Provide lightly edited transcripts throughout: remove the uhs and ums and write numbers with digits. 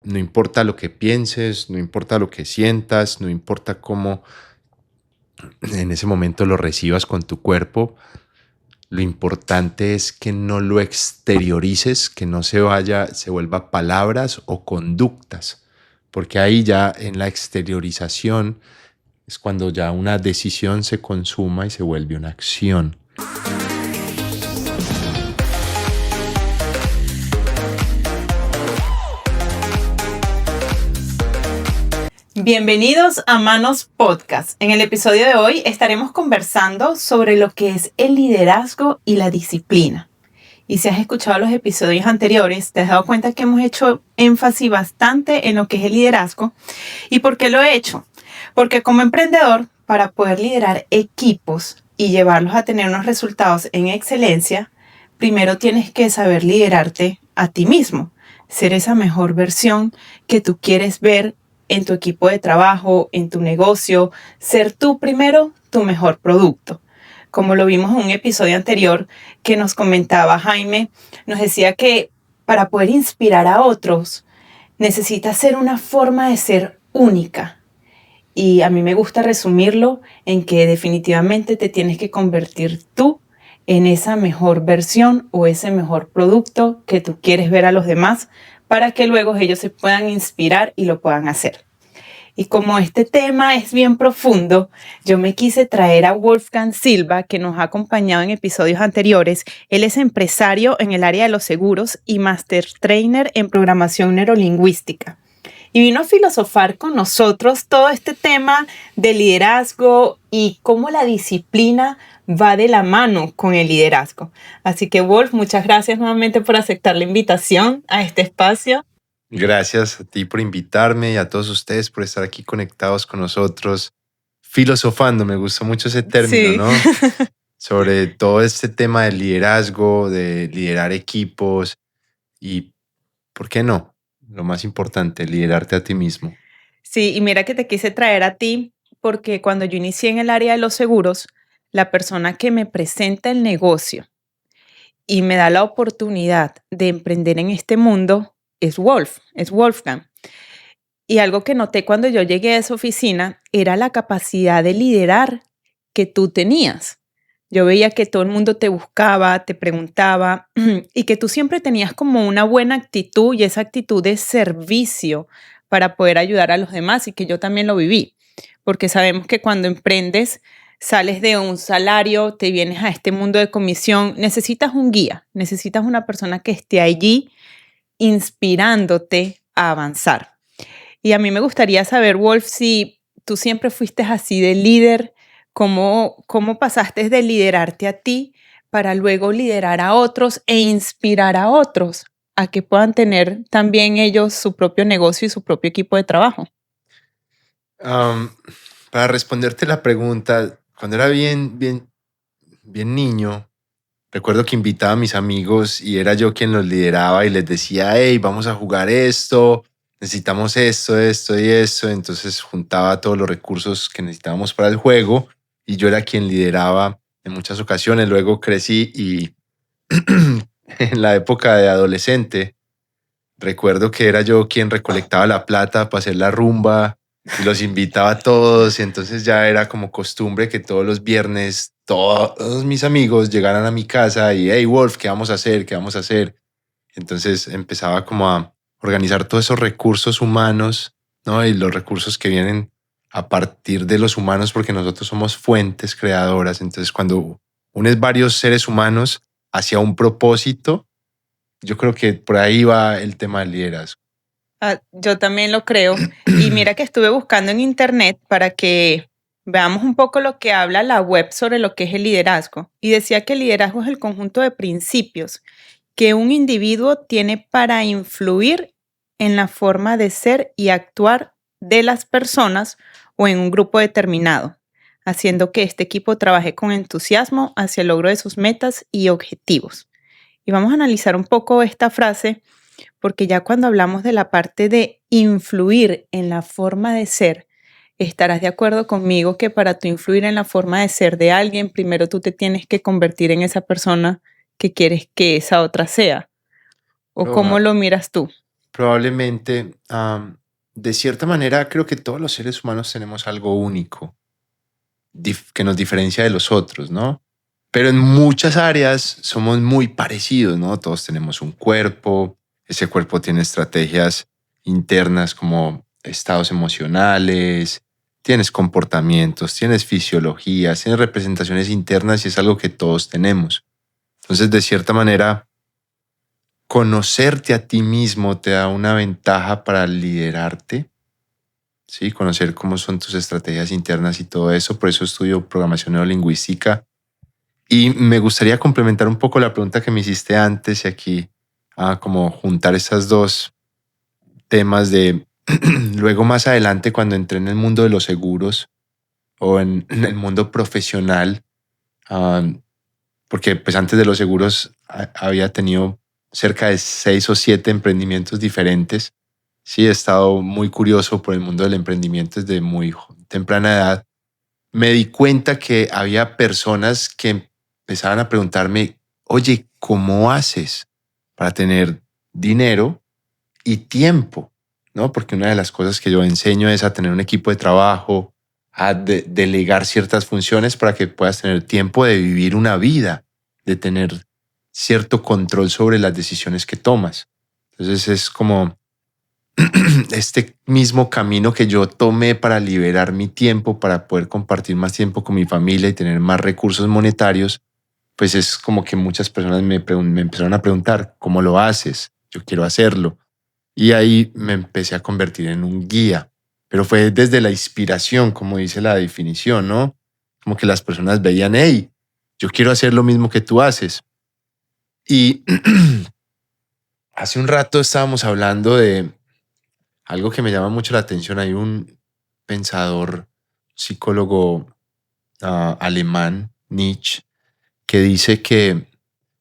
no importa lo que pienses, no importa lo que sientas, no importa cómo en ese momento lo recibas con tu cuerpo, lo importante es que no lo exteriorices, que no se vuelva palabras o conductas, porque ahí ya en la exteriorización es cuando ya una decisión se consuma y se vuelve una acción. Bienvenidos a Manos Podcast. En el episodio de hoy estaremos conversando sobre lo que es el liderazgo y la disciplina. Y si has escuchado los episodios anteriores, te has dado cuenta que hemos hecho énfasis bastante en lo que es el liderazgo. ¿Y por qué lo he hecho? Porque como emprendedor, para poder liderar equipos y llevarlos a tener unos resultados en excelencia, primero tienes que saber liderarte a ti mismo, ser esa mejor versión que tú quieres ver en tu equipo de trabajo, en tu negocio, ser tú primero tu mejor producto. Como lo vimos en un episodio anterior que nos comentaba Jaime, nos decía que para poder inspirar a otros necesitas ser una forma de ser única. Y a mí me gusta resumirlo en que definitivamente te tienes que convertir tú en esa mejor versión o ese mejor producto que tú quieres ver a los demás para que luego ellos se puedan inspirar y lo puedan hacer. Y como este tema es bien profundo, yo me quise traer a Wolfgang Silva, que nos ha acompañado en episodios anteriores. Él es empresario en el área de los seguros y Master Trainer en programación neurolingüística. Y vino a filosofar con nosotros todo este tema de liderazgo y cómo la disciplina va de la mano con el liderazgo. Así que Wolf, muchas gracias nuevamente por aceptar la invitación a este espacio. Gracias a ti por invitarme y a todos ustedes por estar aquí conectados con nosotros, filosofando. Me gustó mucho ese término, Sí. ¿no? Sobre todo este tema del liderazgo, de liderar equipos y, ¿por qué no? Lo más importante, liderarte a ti mismo. Sí, y mira que te quise traer a ti porque cuando yo inicié en el área de los seguros, la persona que me presenta el negocio y me da la oportunidad de emprender en este mundo es Wolfgang. Y algo que noté cuando yo llegué a esa oficina era la capacidad de liderar que tú tenías. Yo veía que todo el mundo te buscaba, te preguntaba y que tú siempre tenías como una buena actitud y esa actitud de servicio para poder ayudar a los demás y que yo también lo viví. Porque sabemos que cuando emprendes, sales de un salario, te vienes a este mundo de comisión, necesitas un guía, necesitas una persona que esté allí inspirándote a avanzar. Y a mí me gustaría saber, Wolf, si tú siempre fuiste así de líder, ¿cómo pasaste de liderarte a ti para luego liderar a otros e inspirar a otros a que puedan tener también ellos su propio negocio y su propio equipo de trabajo? Um, para responderte la pregunta, cuando era bien niño, recuerdo que invitaba a mis amigos y era yo quien los lideraba y les decía, hey, vamos a jugar esto, necesitamos esto y esto. Entonces juntaba todos los recursos que necesitábamos para el juego y yo era quien lideraba en muchas ocasiones. Luego crecí y en la época de adolescente, recuerdo que era yo quien recolectaba la plata para hacer la rumba y los invitaba a todos. Y entonces ya era como costumbre que todos los viernes todos mis amigos llegaran a mi casa y, hey, Wolf, ¿qué vamos a hacer? ¿Qué vamos a hacer? Entonces empezaba como a organizar todos esos recursos humanos, ¿no? Y los recursos que vienen a partir de los humanos, porque nosotros somos fuentes creadoras. Entonces, cuando unes varios seres humanos hacia un propósito, yo creo que por ahí va el tema del liderazgo. Yo también lo creo. Y mira que estuve buscando en internet para que veamos un poco lo que habla la web sobre lo que es el liderazgo. Y decía que el liderazgo es el conjunto de principios que un individuo tiene para influir en la forma de ser y actuar de las personas o en un grupo determinado, haciendo que este equipo trabaje con entusiasmo hacia el logro de sus metas y objetivos. Y vamos a analizar un poco esta frase porque ya cuando hablamos de la parte de influir en la forma de ser, estarás de acuerdo conmigo que para tú influir en la forma de ser de alguien, primero tú te tienes que convertir en esa persona que quieres que esa otra sea. ¿O cómo lo miras tú? probablemente, de cierta manera, creo que todos los seres humanos tenemos algo único que nos diferencia de los otros, ¿no? Pero en muchas áreas somos muy parecidos, ¿no? Todos tenemos un cuerpo, ese cuerpo tiene estrategias internas como estados emocionales, tienes comportamientos, tienes fisiologías, tienes representaciones internas y es algo que todos tenemos. Entonces, de cierta manera, conocerte a ti mismo te da una ventaja para liderarte, ¿sí? Conocer cómo son tus estrategias internas y todo eso. Por eso estudio programación neurolingüística. Y me gustaría complementar un poco la pregunta que me hiciste antes y aquí, como juntar esas dos temas de luego más adelante cuando entré en el mundo de los seguros o en el mundo profesional, ah, porque pues antes de los seguros había tenido cerca de 6 o 7 emprendimientos diferentes. Sí, he estado muy curioso por el mundo del emprendimiento desde muy temprana edad. Me di cuenta que había personas que empezaban a preguntarme, oye, ¿cómo haces para tener dinero y tiempo? ¿No? Porque una de las cosas que yo enseño es a tener un equipo de trabajo, a delegar ciertas funciones para que puedas tener tiempo de vivir una vida, de tener cierto control sobre las decisiones que tomas. Entonces es como este mismo camino que yo tomé para liberar mi tiempo, para poder compartir más tiempo con mi familia y tener más recursos monetarios, pues es como que muchas personas me empezaron a preguntar, ¿cómo lo haces? Yo quiero hacerlo. Y ahí me empecé a convertir en un guía, pero fue desde la inspiración, como dice la definición, ¿no? Como que las personas veían, hey, yo quiero hacer lo mismo que tú haces. Y hace un rato estábamos hablando de algo que me llama mucho la atención. Hay un pensador, psicólogo alemán, Nietzsche, que dice que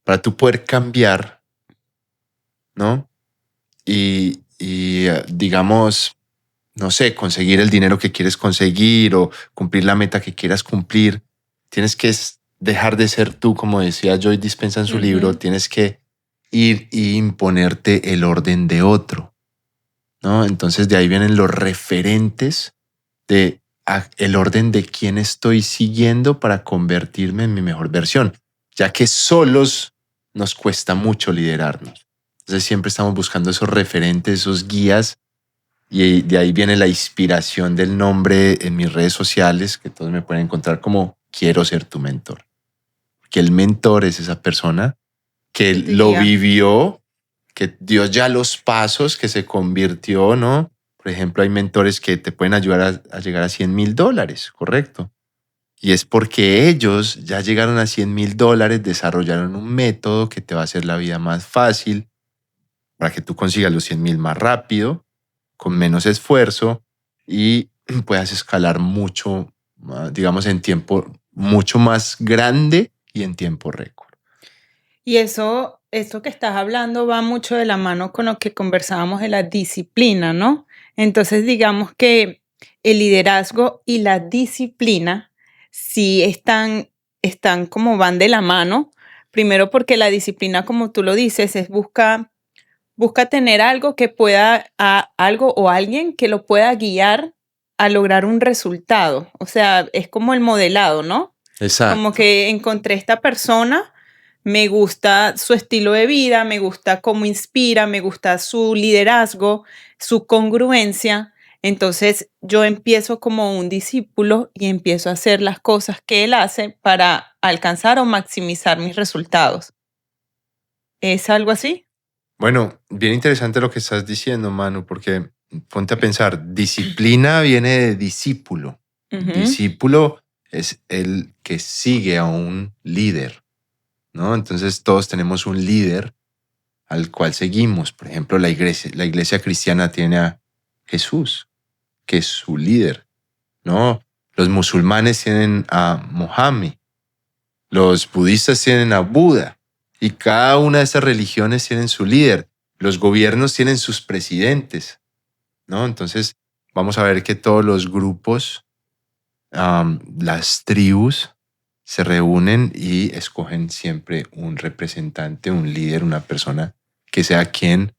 para tú poder cambiar, ¿no? Digamos, no sé, conseguir el dinero que quieres conseguir o cumplir la meta que quieras cumplir, tienes que dejar de ser tú, como decía Joy Dispenza en su libro, tienes que ir e imponerte el orden de otro, ¿no? Entonces de ahí vienen los referentes de el orden de quién estoy siguiendo para convertirme en mi mejor versión, ya que solos nos cuesta mucho liderarnos. Entonces siempre estamos buscando esos referentes, esos guías, y de ahí viene la inspiración del nombre en mis redes sociales, que todos me pueden encontrar como quiero ser tu mentor. Que el mentor es esa persona que lo vivió, que dio ya los pasos, que se convirtió, ¿no? Por ejemplo, hay mentores que te pueden ayudar a llegar a $100,000, ¿correcto? Y es porque ellos ya llegaron a $100,000, desarrollaron un método que te va a hacer la vida más fácil para que tú consigas los 100,000 más rápido, con menos esfuerzo y puedas escalar mucho, digamos, en tiempo mucho más grande y en tiempo récord. Y eso que estás hablando va mucho de la mano con lo que conversábamos de la disciplina, ¿no? Entonces, digamos que el liderazgo y la disciplina sí están como van de la mano. Primero porque la disciplina, como tú lo dices, busca tener algo que pueda, algo o alguien que lo pueda guiar a lograr un resultado. O sea, es como el modelado, ¿no? Exacto. Como que encontré esta persona, me gusta su estilo de vida, me gusta cómo inspira, me gusta su liderazgo, su congruencia. Entonces yo empiezo como un discípulo y empiezo a hacer las cosas que él hace para alcanzar o maximizar mis resultados. ¿Es algo así? Bueno, bien interesante lo que estás diciendo, Manu, porque ponte a pensar, disciplina viene de discípulo. Discípulo es el que sigue a un líder, ¿no? Entonces todos tenemos un líder al cual seguimos. Por ejemplo, la iglesia cristiana tiene a Jesús, que es su líder, ¿no? Los musulmanes tienen a Mohammed, los budistas tienen a Buda, y cada una de estas religiones tienen su líder. Los gobiernos tienen sus presidentes, ¿no? Entonces, vamos a ver que todos los grupos, las tribus, se reúnen y escogen siempre un representante, un líder, una persona que sea quien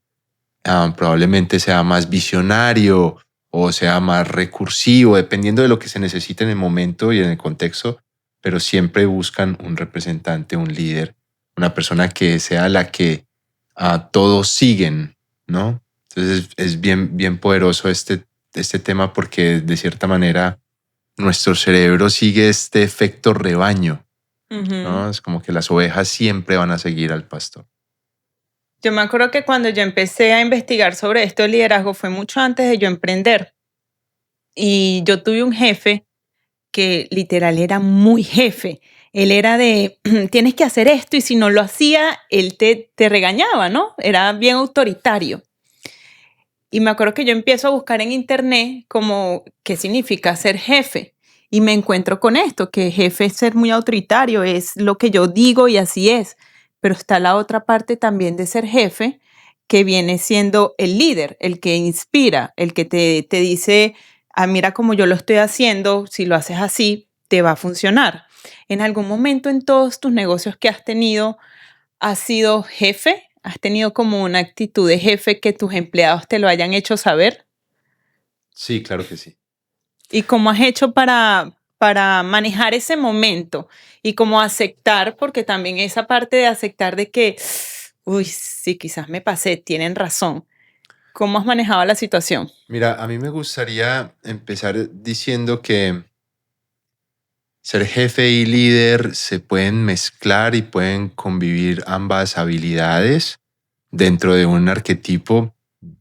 probablemente sea más visionario o sea más recursivo, dependiendo de lo que se necesite en el momento y en el contexto, pero siempre buscan un representante, un líder, una persona que sea la que todos siguen, ¿no? Entonces es bien, bien poderoso este tema porque de cierta manera nuestro cerebro sigue este efecto rebaño, Ujú. ¿no? Es como que las ovejas siempre van a seguir al pastor. Yo me acuerdo que cuando yo empecé a investigar sobre esto de liderazgo fue mucho antes de yo emprender. Y yo tuve un jefe que literal era muy jefe. Él era de, tienes que hacer esto y si no lo hacía, él te regañaba, ¿no? Era bien autoritario. Y me acuerdo que yo empiezo a buscar en internet como qué significa ser jefe. Y me encuentro con esto, que jefe es ser muy autoritario, es lo que yo digo y así es. Pero está la otra parte también de ser jefe, que viene siendo el líder, el que inspira, el que te dice, mira cómo yo lo estoy haciendo, si lo haces así, te va a funcionar. En algún momento en todos tus negocios que has tenido, ¿has sido jefe? ¿Has tenido como una actitud de jefe que tus empleados te lo hayan hecho saber? Sí, claro que sí. ¿Y cómo has hecho para manejar ese momento? Y cómo aceptar, porque también esa parte de aceptar de que, uy, sí, quizás me pasé, tienen razón. ¿Cómo has manejado la situación? Mira, a mí me gustaría empezar diciendo que ser jefe y líder se pueden mezclar y pueden convivir ambas habilidades dentro de un arquetipo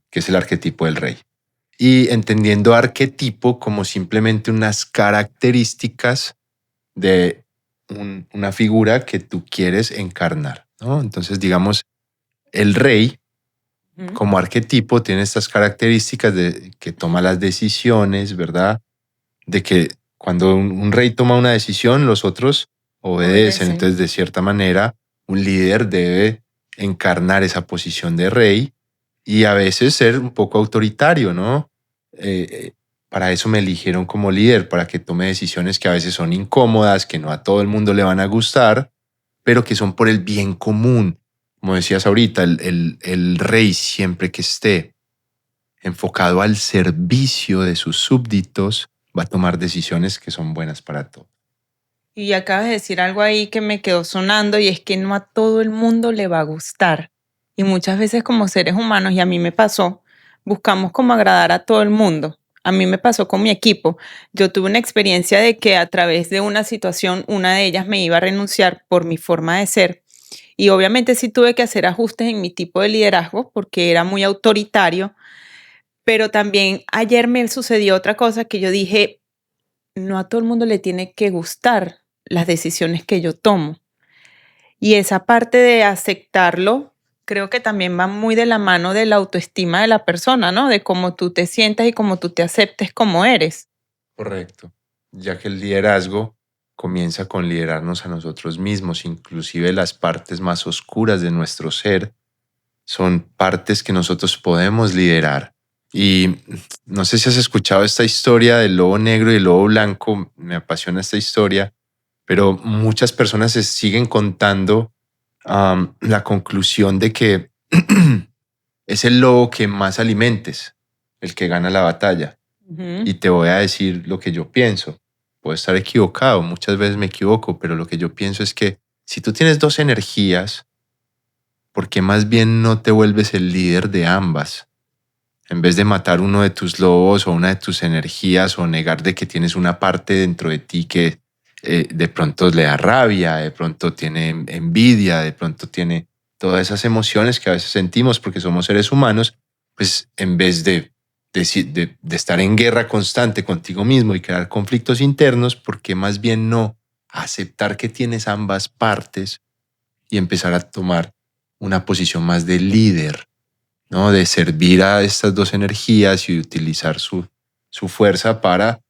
que es el arquetipo del rey. Y entendiendo arquetipo como simplemente unas características de una figura que tú quieres encarnar, ¿no? Entonces, digamos, el rey Ujú. como arquetipo tiene estas características de que toma las decisiones, ¿verdad? De que cuando un rey toma una decisión, los otros obedecen. Obedecen. Entonces, de cierta manera, un líder debe encarnar esa posición de rey y a veces ser un poco autoritario, ¿no? Para eso me eligieron como líder, para que tome decisiones que a veces son incómodas, que no a todo el mundo le van a gustar, pero que son por el bien común. Como decías ahorita, el rey siempre que esté enfocado al servicio de sus súbditos, va a tomar decisiones que son buenas para todos. Y acabas de decir algo ahí que me quedó sonando y es que no a todo el mundo le va a gustar. Y muchas veces como seres humanos, y a mí me pasó, buscamos como agradar a todo el mundo. A mí me pasó con mi equipo. Yo tuve una experiencia de que a través de una situación, una de ellas me iba a renunciar por mi forma de ser. Y obviamente sí tuve que hacer ajustes en mi tipo de liderazgo porque era muy autoritario. Pero también ayer me sucedió otra cosa que yo dije, no a todo el mundo le tiene que gustar las decisiones que yo tomo. Y esa parte de aceptarlo, creo que también va muy de la mano de la autoestima de la persona, ¿no? De cómo tú te sientas y cómo tú te aceptes como eres. Correcto. Ya que el liderazgo comienza con liderarnos a nosotros mismos, inclusive las partes más oscuras de nuestro ser son partes que nosotros podemos liderar. Y no sé si has escuchado esta historia del lobo negro y el lobo blanco, me apasiona esta historia, pero muchas personas se siguen contando la conclusión de que es el lobo que más alimentes, el que gana la batalla. Ujú. Y te voy a decir lo que yo pienso. Puedo estar equivocado, muchas veces me equivoco, pero lo que yo pienso es que si tú tienes dos energías, ¿por qué más bien no te vuelves el líder de ambas? En vez de matar uno de tus lobos o una de tus energías o negar de que tienes una parte dentro de ti que de pronto le da rabia, de pronto tiene envidia, de pronto tiene todas esas emociones que a veces sentimos porque somos seres humanos, pues en vez de estar en guerra constante contigo mismo y crear conflictos internos, ¿por qué más bien no aceptar que tienes ambas partes y empezar a tomar una posición más de líder? ¿No? De servir a estas dos energías y utilizar su fuerza para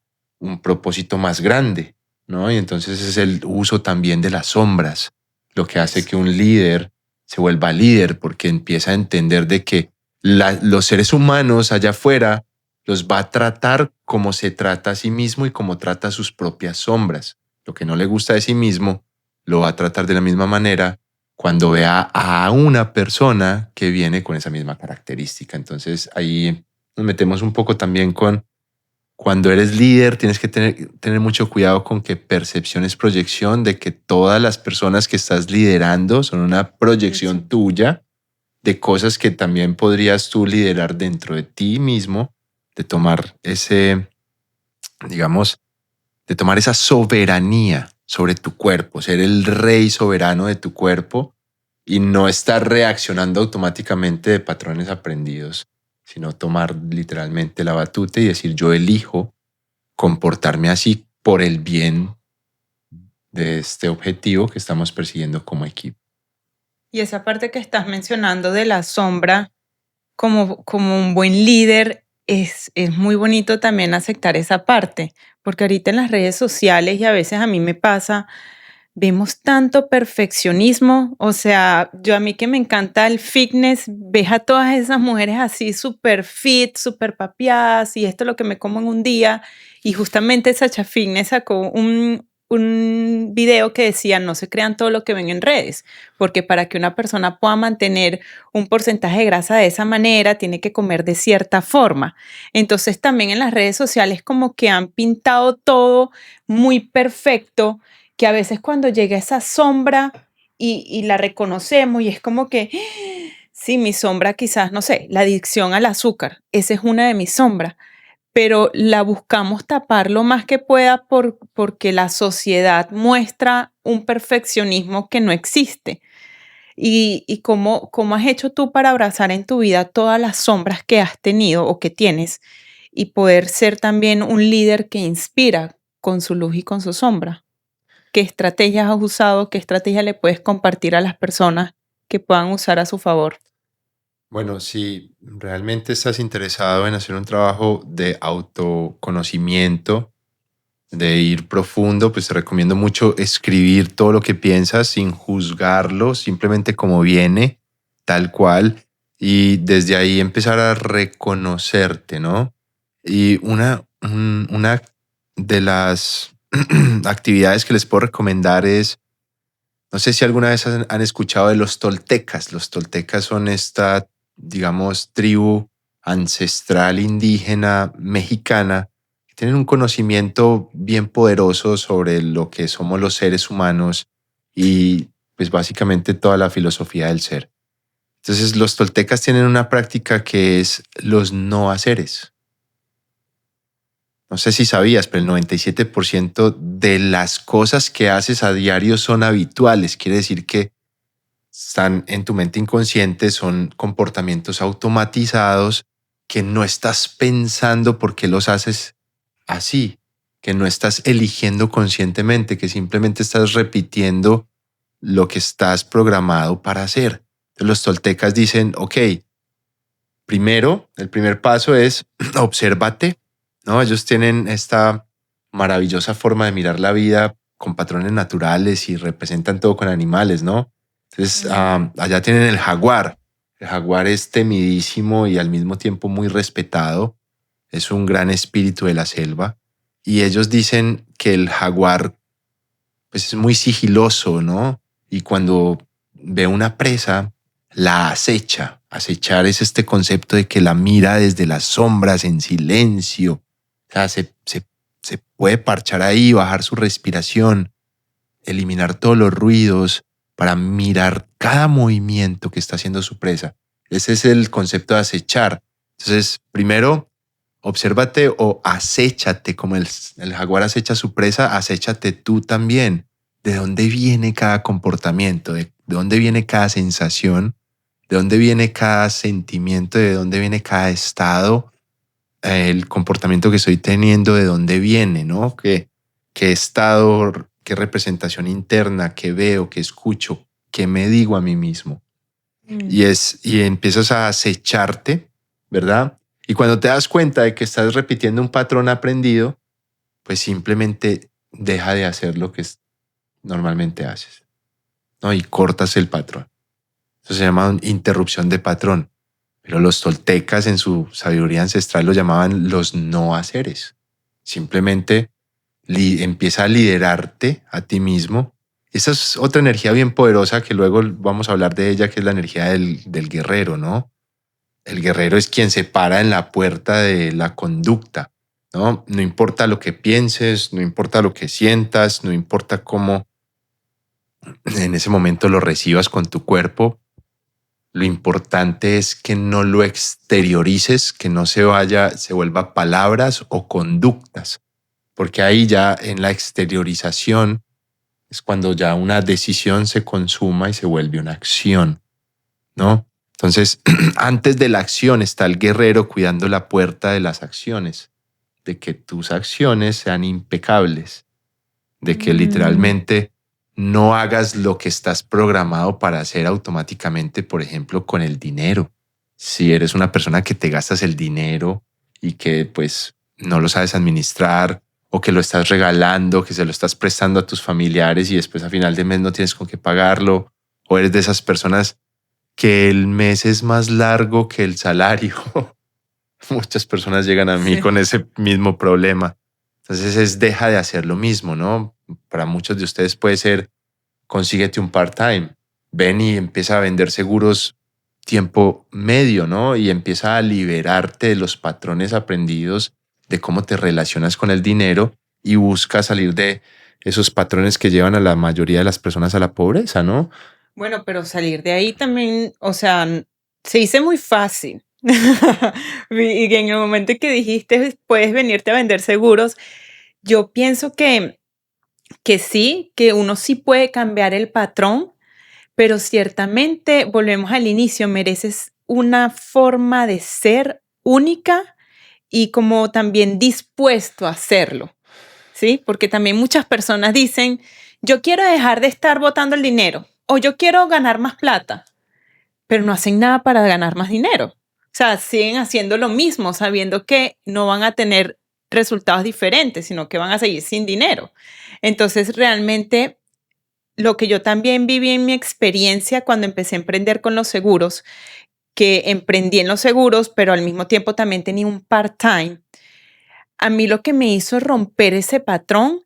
un propósito más grande, ¿no? Y entonces es el uso también de las sombras, lo que hace Eso. que un líder se vuelva líder, porque empieza a entender de que los seres humanos allá afuera los va a tratar como se trata a sí mismo y como trata sus propias sombras. Lo que no le gusta de sí mismo, lo va a tratar de la misma manera cuando vea a una persona que viene con esa misma característica. Entonces ahí nos metemos un poco también con cuando eres líder, tienes que tener mucho cuidado con que percepción es proyección, de que todas las personas que estás liderando son una proyección tuya de cosas que también podrías tú liderar dentro de ti mismo, de tomar digamos, de tomar esa soberanía sobre tu cuerpo, ser el rey soberano de tu cuerpo y no estar reaccionando automáticamente de patrones aprendidos, sino tomar literalmente la batuta y decir yo elijo comportarme así por el bien de este objetivo que estamos persiguiendo como equipo. Y esa parte que estás mencionando de la sombra como un buen líder es muy bonito también aceptar esa parte, porque ahorita en las redes sociales y a veces a mí me pasa, vemos tanto perfeccionismo, o sea, yo a mí que me encanta el fitness, ves a todas esas mujeres así súper fit, súper papiadas y esto es lo que me como en un día y justamente Sacha Fitness sacó un video que decía no se crean todo lo que ven en redes, porque para que una persona pueda mantener un porcentaje de grasa de esa manera, tiene que comer de cierta forma. Entonces también en las redes sociales como que han pintado todo muy perfecto, que a veces cuando llega esa sombra y la reconocemos y es como que, sí, mi sombra quizás, no sé, la adicción al azúcar, esa es una de mis sombras, pero la buscamos tapar lo más que pueda porque la sociedad muestra un perfeccionismo que no existe. ¿Y cómo has hecho tú para abrazar en tu vida todas las sombras que has tenido o que tienes y poder ser también un líder que inspira con su luz y con su sombra? ¿Qué estrategias has usado? ¿Qué estrategia le puedes compartir a las personas que puedan usar a su favor? Bueno, si realmente estás interesado en hacer un trabajo de autoconocimiento, de ir profundo, pues te recomiendo mucho escribir todo lo que piensas sin juzgarlo, simplemente como viene, tal cual, y desde ahí empezar a reconocerte, ¿no? Y una de las actividades que les puedo recomendar es, no sé si alguna vez han escuchado de los toltecas. Los toltecas son esta, digamos, tribu ancestral indígena mexicana que tienen un conocimiento bien poderoso sobre lo que somos los seres humanos y pues básicamente toda la filosofía del ser. Entonces los toltecas tienen una práctica que es los no haceres. No sé si sabías, pero el 97% de las cosas que haces a diario son habituales. Quiere decir que están en tu mente inconsciente, son comportamientos automatizados que no estás pensando por qué los haces así, que no estás eligiendo conscientemente, que simplemente estás repitiendo lo que estás programado para hacer. Entonces, los toltecas dicen, ok, primero, el primer paso es obsérvate, ¿no? Ellos tienen esta maravillosa forma de mirar la vida con patrones naturales y representan todo con animales, ¿no? Entonces, allá tienen el jaguar. El jaguar es temidísimo y al mismo tiempo muy respetado. Es un gran espíritu de la selva. Y ellos dicen que el jaguar pues, es muy sigiloso, ¿no? Y cuando ve una presa, la acecha. Acechar es este concepto de que la mira desde las sombras, en silencio. O sea, se puede parchar ahí, bajar su respiración, eliminar todos los ruidos para mirar cada movimiento que está haciendo su presa. Ese es el concepto de acechar. Entonces, primero, obsérvate o acéchate, como el jaguar acecha a su presa, acéchate tú también. ¿De dónde viene cada comportamiento? ¿De dónde viene cada sensación? ¿De dónde viene cada sentimiento? ¿De dónde viene cada estado? El comportamiento que estoy teniendo, ¿de dónde viene? ¿No? ¿Qué estado, qué representación interna, qué veo, qué escucho, qué me digo a mí mismo? Y empiezas a acecharte, ¿verdad? Y cuando te das cuenta de que estás repitiendo un patrón aprendido, pues simplemente deja de hacer lo que normalmente haces, ¿no? Y cortas el patrón. Eso se llama interrupción de patrón. Pero los toltecas en su sabiduría ancestral lo llamaban los no haceres. Simplemente empieza a liderarte a ti mismo Esa es otra energía bien poderosa que luego vamos a hablar de ella, que es la energía del guerrero, ¿no? El guerrero es quien se para en la puerta de la conducta, ¿no? No importa lo que pienses, no importa lo que sientas, no importa cómo en ese momento lo recibas con tu cuerpo. Lo importante es que no lo exteriorices, que no se vuelva palabras o conductas, porque ahí ya en la exteriorización es cuando ya una decisión se consuma y se vuelve una acción, ¿no? Entonces, antes de la acción está el guerrero cuidando la puerta de las acciones, de que tus acciones sean impecables, de que literalmente no hagas lo que estás programado para hacer automáticamente, por ejemplo, con el dinero. Si eres una persona que te gastas el dinero y que pues no lo sabes administrar o que lo estás regalando, que se lo estás prestando a tus familiares y después a final de mes no tienes con qué pagarlo, o eres de esas personas que el mes es más largo que el salario. Muchas personas llegan a mí con ese mismo problema. Entonces deja de hacer lo mismo, ¿no? Para muchos de ustedes puede ser, consíguete un part-time. Ven y empieza a vender seguros tiempo medio, ¿no? Y empieza a liberarte de los patrones aprendidos de cómo te relacionas con el dinero y busca salir de esos patrones que llevan a la mayoría de las personas a la pobreza, ¿no? Bueno, pero salir de ahí también, o sea, se dice muy fácil. Y en el momento que dijiste, puedes venirte a vender seguros, yo pienso que sí, que uno sí puede cambiar el patrón, pero ciertamente, volvemos al inicio, mereces una forma de ser única y como también dispuesto a hacerlo, ¿sí? Porque también muchas personas dicen, yo quiero dejar de estar botando el dinero o yo quiero ganar más plata, pero no hacen nada para ganar más dinero. O sea, siguen haciendo lo mismo, sabiendo que no van a tener resultados diferentes, sino que van a seguir sin dinero. Entonces, realmente, lo que yo también viví en mi experiencia cuando empecé a emprender con los seguros, que emprendí en los seguros, pero al mismo tiempo también tenía un part-time, a mí lo que me hizo romper ese patrón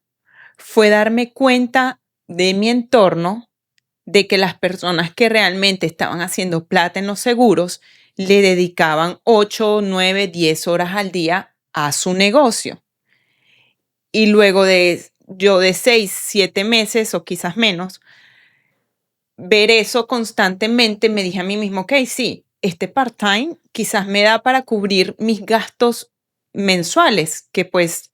fue darme cuenta de mi entorno, de que las personas que realmente estaban haciendo plata en los seguros le dedicaban 8, 9, 10 horas al día a su negocio. Y luego de 6, 7 meses o quizás menos, ver eso constantemente, me dije a mí mismo, ok, sí, este part-time quizás me da para cubrir mis gastos mensuales, que pues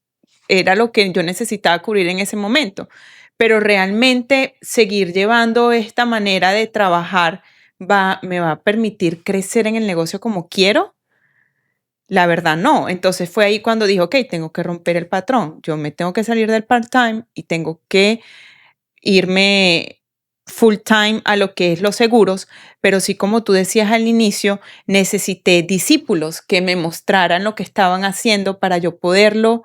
era lo que yo necesitaba cubrir en ese momento. Pero realmente seguir llevando esta manera de trabajar me va a permitir crecer en el negocio como quiero. La verdad, no. Entonces fue ahí cuando dije, ok, tengo que romper el patrón. Yo me tengo que salir del part-time y tengo que irme full time a lo que es los seguros, pero sí, como tú decías al inicio, necesité discípulos que me mostraran lo que estaban haciendo para yo poderlo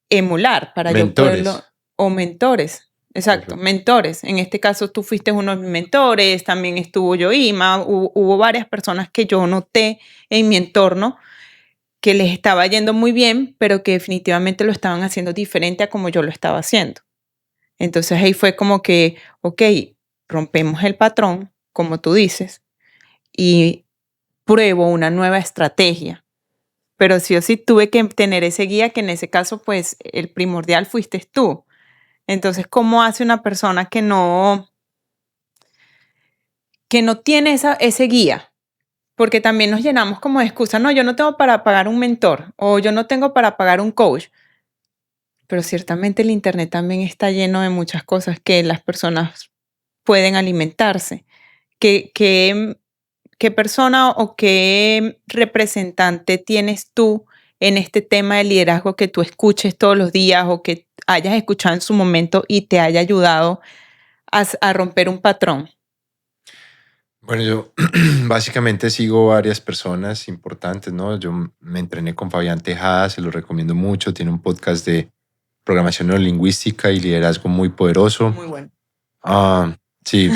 emular, para yo poderlo, Mentores. o mentores, exacto, Correcto. mentores. En este caso tú fuiste uno de mis mentores, también estuvo Yoima, hubo varias personas que yo noté en mi entorno que les estaba yendo muy bien, pero que definitivamente lo estaban haciendo diferente a como yo lo estaba haciendo. Entonces ahí fue como que, ok, rompemos el patrón, como tú dices, y pruebo una nueva estrategia. Pero sí o sí tuve que tener ese guía, que en ese caso, pues, el primordial fuiste tú. Entonces, ¿cómo hace una persona que no tiene ese guía? Porque también nos llenamos como de excusas. No, yo no tengo para pagar un mentor o yo no tengo para pagar un coach. Pero ciertamente el Internet también está lleno de muchas cosas que las personas pueden alimentarse. ¿Qué persona o qué representante tienes tú en este tema de liderazgo que tú escuches todos los días o que hayas escuchado en su momento y te haya ayudado a romper un patrón? Bueno, yo básicamente sigo varias personas importantes, ¿no? Yo me entrené con Fabián Tejada, se lo recomiendo mucho. Tiene un podcast de programación neurolingüística y liderazgo muy poderoso. Muy bueno. Sí,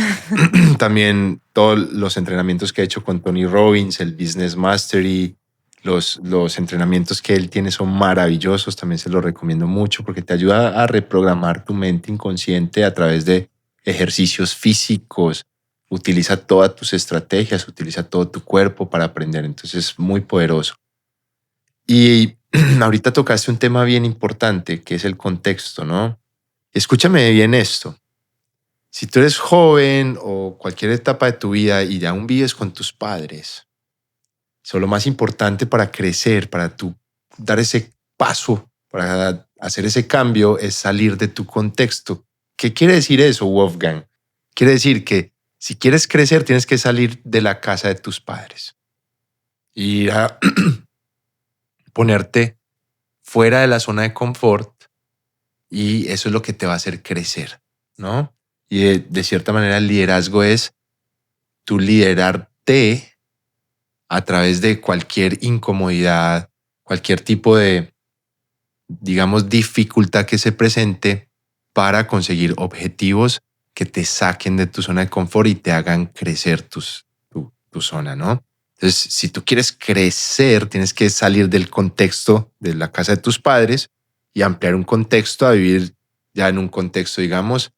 también todos los entrenamientos que he hecho con Tony Robbins, el Business Mastery, los entrenamientos que él tiene son maravillosos. También se los recomiendo mucho porque te ayuda a reprogramar tu mente inconsciente a través de ejercicios físicos, utiliza todas tus estrategias, utiliza todo tu cuerpo para aprender. Entonces es muy poderoso. Y ahorita tocaste un tema bien importante, que es el contexto, ¿no? Escúchame bien esto. Si tú eres joven o cualquier etapa de tu vida y aún vives con tus padres, eso lo más importante para crecer, para tú dar ese paso, para hacer ese cambio, es salir de tu contexto. ¿Qué quiere decir eso, Wolfgang? Quiere decir que si quieres crecer, tienes que salir de la casa de tus padres y ir a ponerte fuera de la zona de confort, y eso es lo que te va a hacer crecer, ¿no? Y de cierta manera el liderazgo es tú liderarte a través de cualquier incomodidad, cualquier tipo de, digamos, dificultad que se presente para conseguir objetivos que te saquen de tu zona de confort y te hagan crecer tu zona, ¿no? Entonces, si tú quieres crecer, tienes que salir del contexto de la casa de tus padres y ampliar un contexto a vivir ya en un contexto, digamos,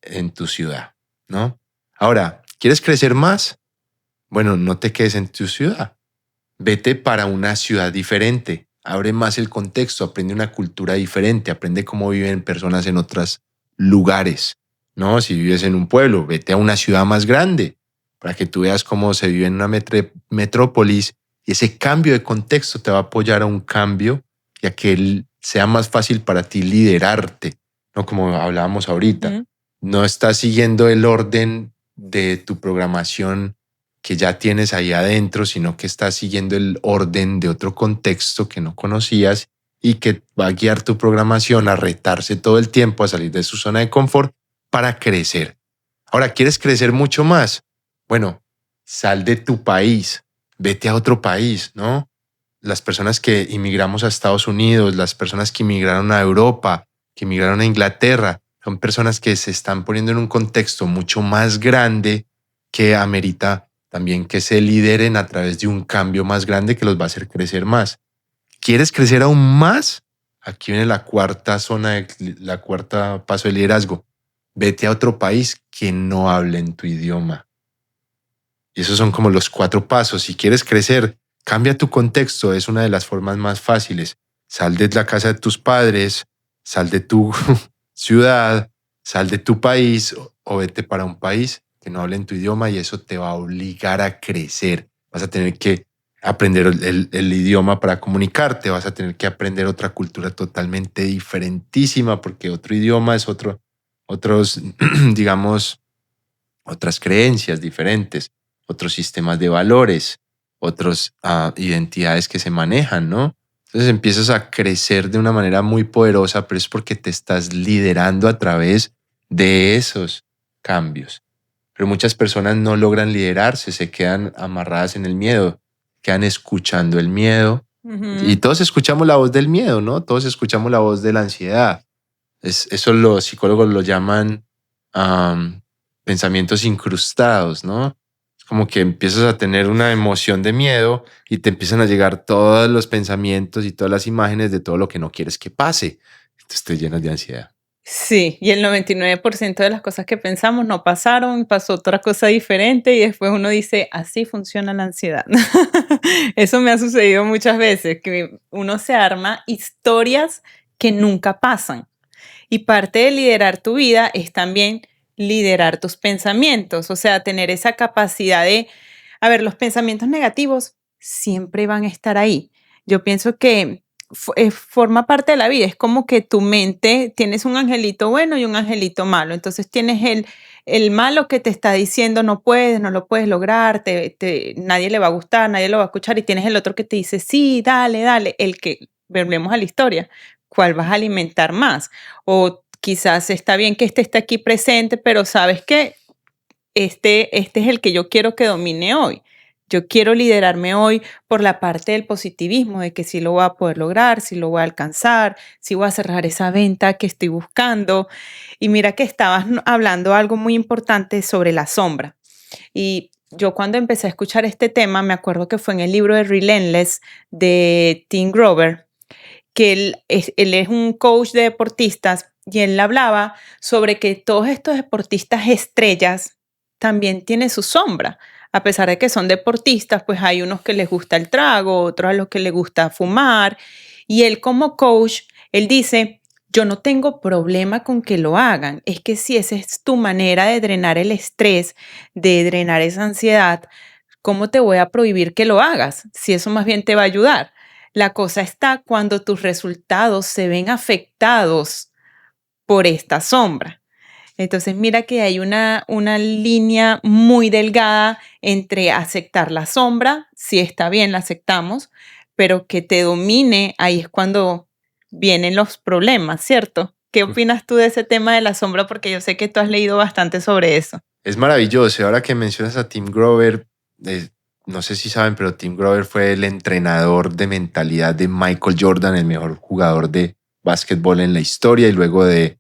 en tu ciudad, ¿no? Ahora, ¿quieres crecer más? Bueno, no te quedes en tu ciudad. Vete para una ciudad diferente. Abre más el contexto, aprende una cultura diferente, aprende cómo viven personas en otros lugares, ¿no? Si vives en un pueblo, vete a una ciudad más grande para que tú veas cómo se vive en una metrópolis, y ese cambio de contexto te va a apoyar a un cambio y a que sea más fácil para ti liderarte, ¿no? Como hablábamos ahorita. No estás siguiendo el orden de tu programación que ya tienes ahí adentro, sino que estás siguiendo el orden de otro contexto que no conocías y que va a guiar tu programación a retarse todo el tiempo, a salir de su zona de confort para crecer. Ahora, ¿quieres crecer mucho más? Bueno, sal de tu país, vete a otro país, ¿no? Las personas que inmigramos a Estados Unidos, las personas que inmigraron a Europa, que inmigraron a Inglaterra, son personas que se están poniendo en un contexto mucho más grande que amerita también que se lideren a través de un cambio más grande que los va a hacer crecer más. ¿Quieres crecer aún más? Aquí viene la cuarta zona, la cuarta paso de liderazgo. Vete a otro país que no hable en tu idioma. Y esos son como los 4 pasos. Si quieres crecer, cambia tu contexto. Es una de las formas más fáciles. Sal de la casa de tus padres, sal de tu ciudad, sal de tu país o vete para un país que no hable en tu idioma, y eso te va a obligar a crecer. Vas a tener que aprender el idioma para comunicarte, vas a tener que aprender otra cultura totalmente diferentísima, porque otro idioma es otros, digamos, otras creencias diferentes, otros sistemas de valores, otras identidades que se manejan, ¿no? Entonces empiezas a crecer de una manera muy poderosa, pero es porque te estás liderando a través de esos cambios. Pero muchas personas no logran liderarse, se quedan amarradas en el miedo, quedan escuchando el miedo. Y todos escuchamos la voz del miedo, ¿no? Todos escuchamos la voz de la ansiedad. Eso los psicólogos lo llaman pensamientos incrustados, ¿no? Es como que empiezas a tener una emoción de miedo y te empiezan a llegar todos los pensamientos y todas las imágenes de todo lo que no quieres que pase. Entonces te llenas de ansiedad. Sí, y el 99% de las cosas que pensamos no pasaron, pasó otra cosa diferente y después uno dice, así funciona la ansiedad. Eso me ha sucedido muchas veces, que uno se arma historias que nunca pasan. Y parte de liderar tu vida es también liderar tus pensamientos, o sea, tener esa capacidad de, a ver, los pensamientos negativos siempre van a estar ahí. Yo pienso que forma parte de la vida, es como que tu mente, tienes un angelito bueno y un angelito malo, entonces tienes el malo que te está diciendo no puedes, no lo puedes lograr, nadie le va a gustar, nadie lo va a escuchar, y tienes el otro que te dice sí, dale, dale, el que, volvemos a la historia, ¿cuál vas a alimentar más? O quizás está bien que este esté aquí presente, pero sabes que este es el que yo quiero que domine hoy. Yo quiero liderarme hoy por la parte del positivismo, de que sí lo voy a poder lograr, sí lo voy a alcanzar, sí voy a cerrar esa venta que estoy buscando. Y mira que estabas hablando algo muy importante sobre la sombra. Y yo cuando empecé a escuchar este tema, me acuerdo que fue en el libro de Relentless de Tim Grover, que él es un coach de deportistas y él hablaba sobre que todos estos deportistas estrellas también tienen su sombra. A pesar de que son deportistas, pues hay unos que les gusta el trago, otros a los que les gusta fumar. Y él como coach, él dice, yo no tengo problema con que lo hagan. Es que si esa es tu manera de drenar el estrés, de drenar esa ansiedad, ¿cómo te voy a prohibir que lo hagas? Si eso más bien te va a ayudar. La cosa está cuando tus resultados se ven afectados por esta sombra. Entonces, mira que hay una línea muy delgada entre aceptar la sombra, si está bien, la aceptamos, pero que te domine, ahí es cuando vienen los problemas, ¿cierto? ¿Qué opinas tú de ese tema de la sombra? Porque yo sé que tú has leído bastante sobre eso. Es maravilloso. Ahora que mencionas a Tim Grover, no sé si saben, pero Tim Grover fue el entrenador de mentalidad de Michael Jordan, el mejor jugador de básquetbol en la historia, y luego de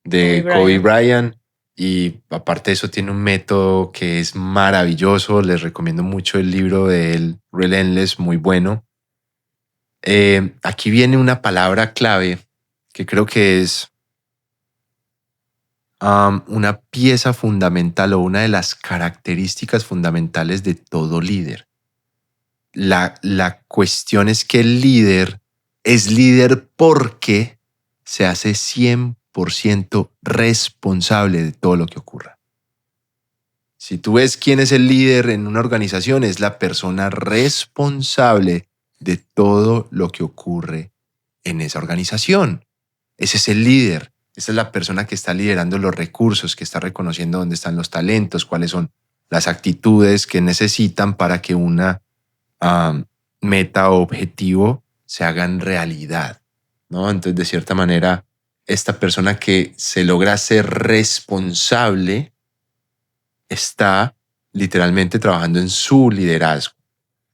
Kobe Bryant. Y aparte de eso, tiene un método que es maravilloso. Les recomiendo mucho el libro de él, Relentless, muy bueno. Aquí viene una palabra clave que creo que es una pieza fundamental o una de las características fundamentales de todo líder. La cuestión es que el líder es líder porque se hace 100% responsable de todo lo que ocurra. Si tú ves quién es el líder en una organización, es la persona responsable de todo lo que ocurre en esa organización. Ese es el líder. Esa es la persona que está liderando los recursos, que está reconociendo dónde están los talentos, cuáles son las actitudes que necesitan para que una meta o objetivo se hagan realidad, ¿no? Entonces, de cierta manera, esta persona que se logra ser responsable está literalmente trabajando en su liderazgo.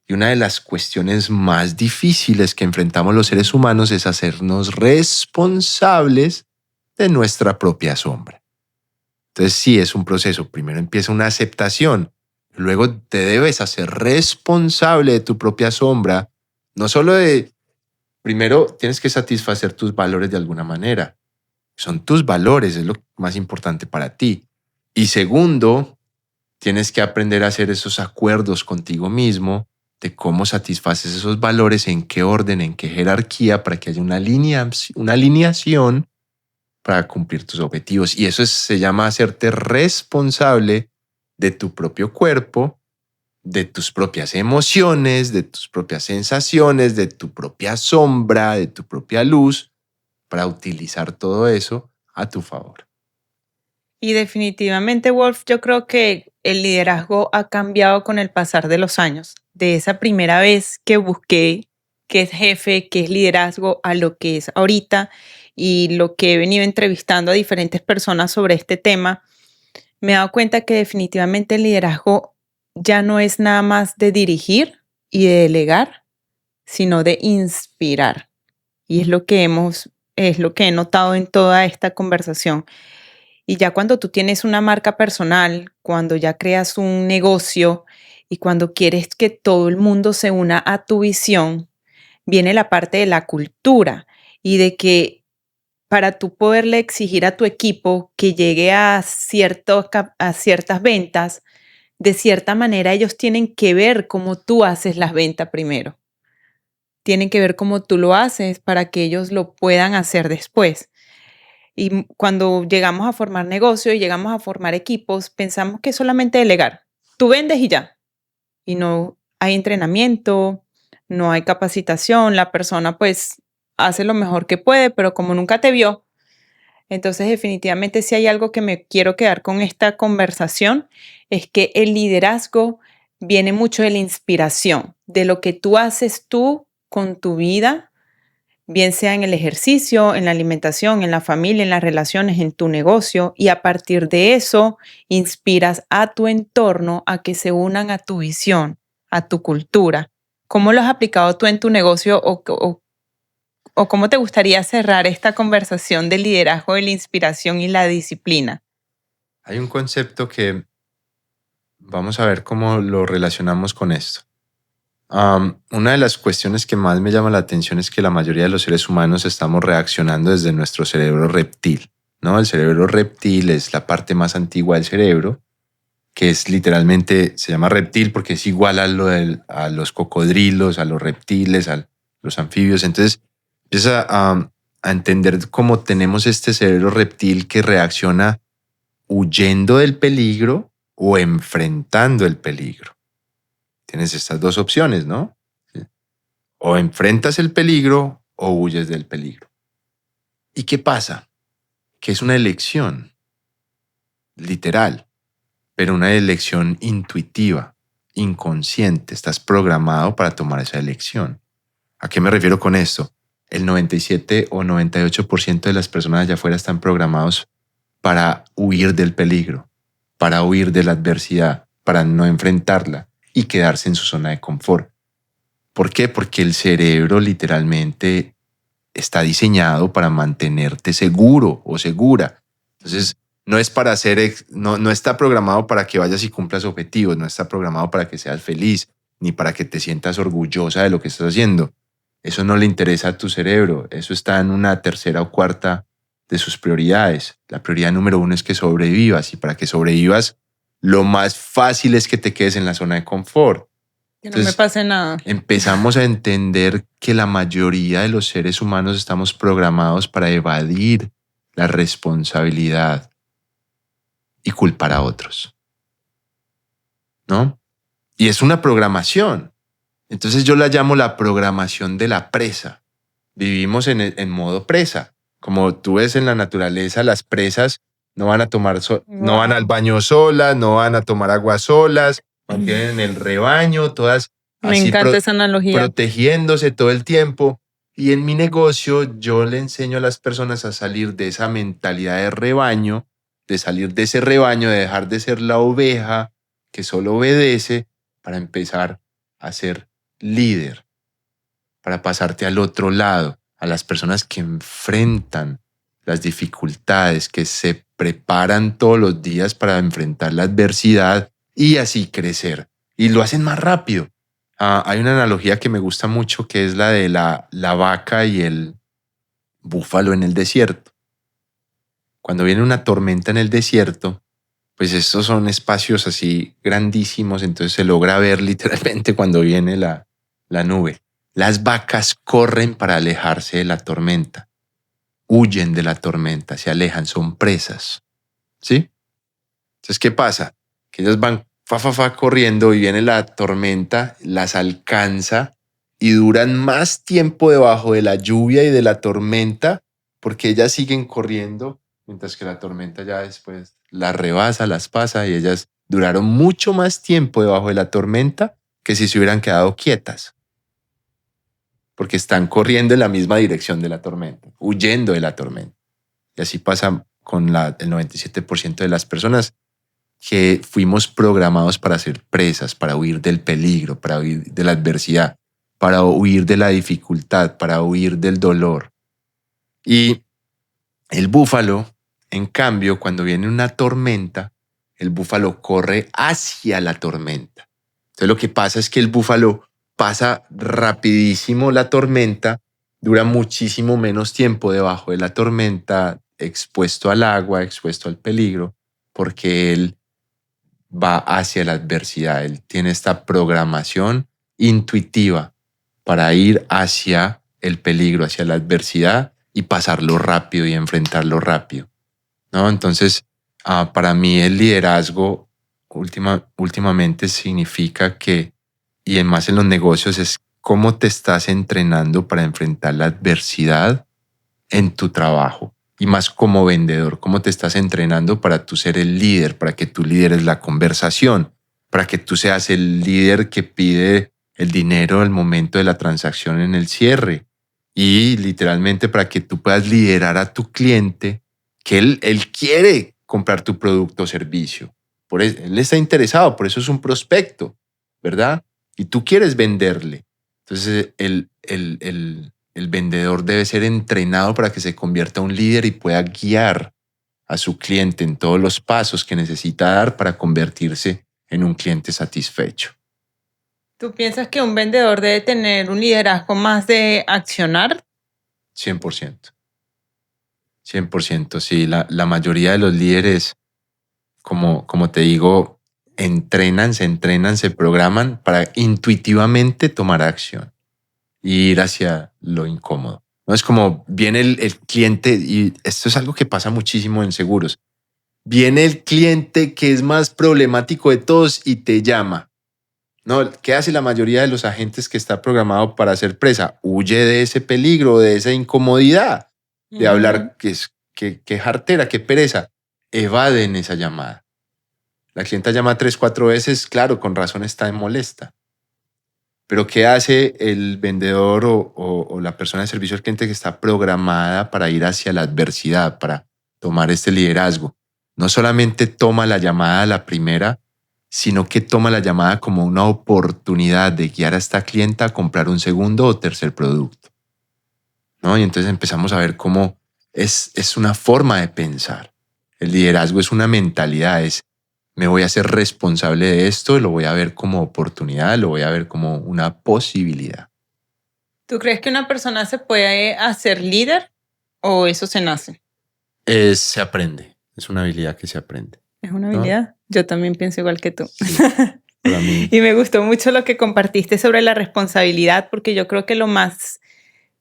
Y una de las cuestiones más difíciles que enfrentamos los seres humanos es hacernos responsables de nuestra propia sombra. Entonces sí es un proceso. Primero empieza una aceptación. Luego te debes hacer responsable de tu propia sombra. No solo de... Primero tienes que satisfacer tus valores de alguna manera. Son tus valores, es lo más importante para ti. Y segundo, tienes que aprender a hacer esos acuerdos contigo mismo de cómo satisfaces esos valores, en qué orden, en qué jerarquía, para que haya una alineación para cumplir tus objetivos. Y eso se llama hacerte responsable de tu propio cuerpo, de tus propias emociones, de tus propias sensaciones, de tu propia sombra, de tu propia luz, para utilizar todo eso a tu favor. Y definitivamente, Wolf, yo creo que el liderazgo ha cambiado con el pasar de los años. De esa primera vez que busqué qué es jefe, qué es liderazgo, a lo que es ahorita y lo que he venido entrevistando a diferentes personas sobre este tema, me he dado cuenta que definitivamente el liderazgo ya no es nada más de dirigir y de delegar, sino de inspirar. Y es lo que he notado en toda esta conversación. Y ya cuando tú tienes una marca personal, cuando ya creas un negocio y cuando quieres que todo el mundo se una a tu visión, viene la parte de la cultura y de que para tú poderle exigir a tu equipo que llegue a ciertas ventas, de cierta manera ellos tienen que ver cómo tú haces las ventas primero. Tienen que ver cómo tú lo haces para que ellos lo puedan hacer después. Y cuando llegamos a formar negocio y llegamos a formar equipos, pensamos que es solamente delegar. Tú vendes y ya. Y no hay entrenamiento, no hay capacitación, la persona pues hace lo mejor que puede, pero como nunca te vio, entonces definitivamente si hay algo que me quiero quedar con esta conversación, es que el liderazgo viene mucho de la inspiración, de lo que tú haces tú con tu vida, bien sea en el ejercicio, en la alimentación, en la familia, en las relaciones, en tu negocio, y a partir de eso inspiras a tu entorno a que se unan a tu visión, a tu cultura. ¿Cómo lo has aplicado tú en tu negocio o cómo te gustaría cerrar esta conversación del liderazgo, de la inspiración y la disciplina? Hay un concepto que vamos a ver cómo lo relacionamos con esto. Una de las cuestiones que más me llama la atención es que la mayoría de los seres humanos estamos reaccionando desde nuestro cerebro reptil, ¿no? El cerebro reptil es la parte más antigua del cerebro, que es literalmente, se llama reptil porque es igual a los cocodrilos, a los reptiles, a los anfibios. Entonces empieza a entender cómo tenemos este cerebro reptil que reacciona huyendo del peligro o enfrentando el peligro. Tienes estas dos opciones, ¿no? Sí. O enfrentas el peligro o huyes del peligro. ¿Y qué pasa? Que es una elección, literal, pero una elección intuitiva, inconsciente. Estás programado para tomar esa elección. ¿A qué me refiero con esto? El 97 o 98% de las personas allá afuera están programados para huir del peligro, para huir de la adversidad, para no enfrentarla y quedarse en su zona de confort. ¿Por qué? Porque el cerebro literalmente está diseñado para mantenerte seguro o segura. Entonces, no es para no está programado para que vayas y cumplas objetivos, no está programado para que seas feliz, ni para que te sientas orgullosa de lo que estás haciendo. Eso no le interesa a tu cerebro, eso está en una tercera o cuarta de sus prioridades. La prioridad número 1 es que sobrevivas, y para que sobrevivas, lo más fácil es que te quedes en la zona de confort. Que no me pase nada. Empezamos a entender que la mayoría de los seres humanos estamos programados para evadir la responsabilidad y culpar a otros, ¿no? Y es una programación. Entonces yo la llamo la programación de la presa. Vivimos en modo presa. Como tú ves en la naturaleza, las presas no van a no van al baño solas, no van a tomar agua solas, mantienen el rebaño, todas me encanta esa analogía, protegiéndose todo el tiempo. Y en mi negocio yo le enseño a las personas a salir de esa mentalidad de rebaño, de salir de ese rebaño, de dejar de ser la oveja que solo obedece, para empezar a ser líder, para pasarte al otro lado, a las personas que enfrentan las dificultades, que se preparan todos los días para enfrentar la adversidad y así crecer. Y lo hacen más rápido. Hay una analogía que me gusta mucho, que es la de la vaca y el búfalo en el desierto. Cuando viene una tormenta en el desierto, pues estos son espacios así grandísimos, entonces se logra ver literalmente cuando viene la nube. Las vacas corren para alejarse de la tormenta, huyen de la tormenta, se alejan, son presas, ¿sí? Entonces, ¿qué pasa? Que ellas van corriendo y viene la tormenta, las alcanza y duran más tiempo debajo de la lluvia y de la tormenta porque ellas siguen corriendo, mientras que la tormenta ya después las rebasa, las pasa, y ellas duraron mucho más tiempo debajo de la tormenta que si se hubieran quedado quietas, porque están corriendo en la misma dirección de la tormenta, huyendo de la tormenta. Y así pasa con el 97% de las personas, que fuimos programados para ser presas, para huir del peligro, para huir de la adversidad, para huir de la dificultad, para huir del dolor. Y el búfalo, en cambio, cuando viene una tormenta, el búfalo corre hacia la tormenta. Entonces lo que pasa es que el búfalo pasa rapidísimo la tormenta, dura muchísimo menos tiempo debajo de la tormenta, expuesto al agua, expuesto al peligro, porque él va hacia la adversidad. Él tiene esta programación intuitiva para ir hacia el peligro, hacia la adversidad, y pasarlo rápido y enfrentarlo rápido, ¿no? Entonces, para mí el liderazgo últimamente significa que, y más en los negocios, es cómo te estás entrenando para enfrentar la adversidad en tu trabajo. Y más como vendedor, cómo te estás entrenando para tú ser el líder, para que tú lideres la conversación, para que tú seas el líder que pide el dinero al momento de la transacción en el cierre. Y literalmente para que tú puedas liderar a tu cliente, que él quiere comprar tu producto o servicio. Por eso, él está interesado, por eso es un prospecto, ¿verdad? Y tú quieres venderle. Entonces el vendedor debe ser entrenado para que se convierta en un líder y pueda guiar a su cliente en todos los pasos que necesita dar para convertirse en un cliente satisfecho. ¿Tú piensas que un vendedor debe tener un liderazgo más de accionar? 100%. 100%, sí. La mayoría de los líderes, como te digo, se entrenan, se programan para intuitivamente tomar acción e ir hacia lo incómodo. No es como viene el cliente, y esto es algo que pasa muchísimo en seguros. Viene el cliente que es más problemático de todos y te llama. No, ¿qué hace la mayoría de los agentes que está programado para hacer presa? Huye de ese peligro, de esa incomodidad, de hablar qué jartera, qué pereza. Evaden esa llamada. La clienta llama 3, 4 veces, claro, con razón está molesta. Pero ¿qué hace el vendedor o la persona de servicio al cliente que está programada para ir hacia la adversidad, para tomar este liderazgo? No solamente toma la llamada a la primera, sino que toma la llamada como una oportunidad de guiar a esta clienta a comprar un segundo o tercer producto, ¿no? Y entonces empezamos a ver cómo es una forma de pensar. El liderazgo es una mentalidad, me voy a hacer responsable de esto, lo voy a ver como oportunidad, lo voy a ver como una posibilidad. ¿Tú crees que una persona se puede hacer líder o eso se nace? Se aprende, es una habilidad que se aprende. ¿Es una habilidad? ¿No? Yo también pienso igual que tú. Sí, para mí. Y me gustó mucho lo que compartiste sobre la responsabilidad, porque yo creo que lo más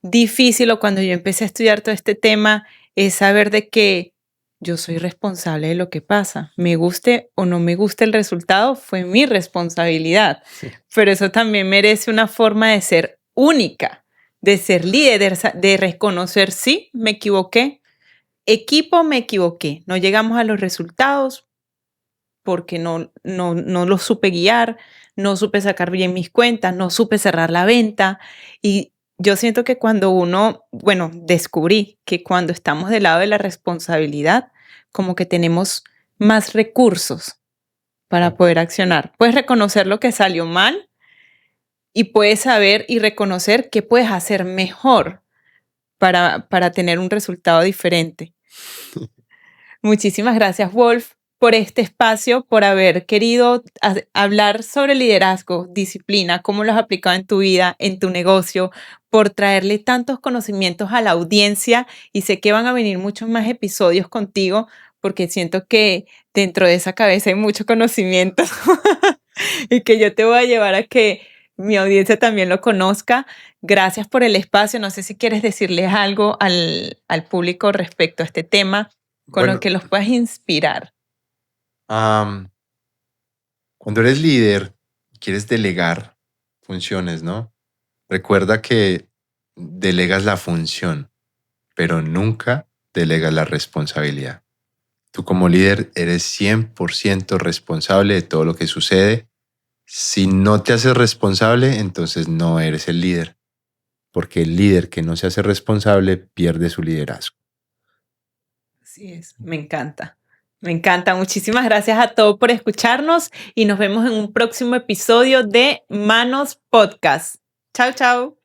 difícil o cuando yo empecé a estudiar todo este tema es saber de que yo soy responsable de lo que pasa. Me guste o no me guste el resultado, fue mi responsabilidad. Sí. Pero eso también merece una forma de ser única, de ser líder, de reconocer, sí, me equivoqué. Equipo, me equivoqué. No llegamos a los resultados porque no lo supe guiar, no supe sacar bien mis cuentas, no supe cerrar la venta. Y yo siento que cuando descubrí que cuando estamos del lado de la responsabilidad, como que tenemos más recursos para poder accionar. Puedes reconocer lo que salió mal y puedes saber y reconocer qué puedes hacer mejor para tener un resultado diferente. Muchísimas gracias, Wolf, por este espacio, por haber querido hablar sobre liderazgo, disciplina, cómo lo has aplicado en tu vida, en tu negocio, por traerle tantos conocimientos a la audiencia, y sé que van a venir muchos más episodios contigo porque siento que dentro de esa cabeza hay mucho conocimiento y que yo te voy a llevar a que mi audiencia también lo conozca. Gracias por el espacio. No sé si quieres decirles algo al público respecto a este tema con lo que los puedas inspirar. Cuando eres líder, quieres delegar funciones, ¿no? Recuerda que delegas la función, pero nunca delegas la responsabilidad. Tú como líder eres 100% responsable de todo lo que sucede. Si no te haces responsable, entonces no eres el líder, porque el líder que no se hace responsable pierde su liderazgo. Así es, me encanta. Me encanta. Muchísimas gracias a todos por escucharnos y nos vemos en un próximo episodio de Manos Podcast. Chao, chao.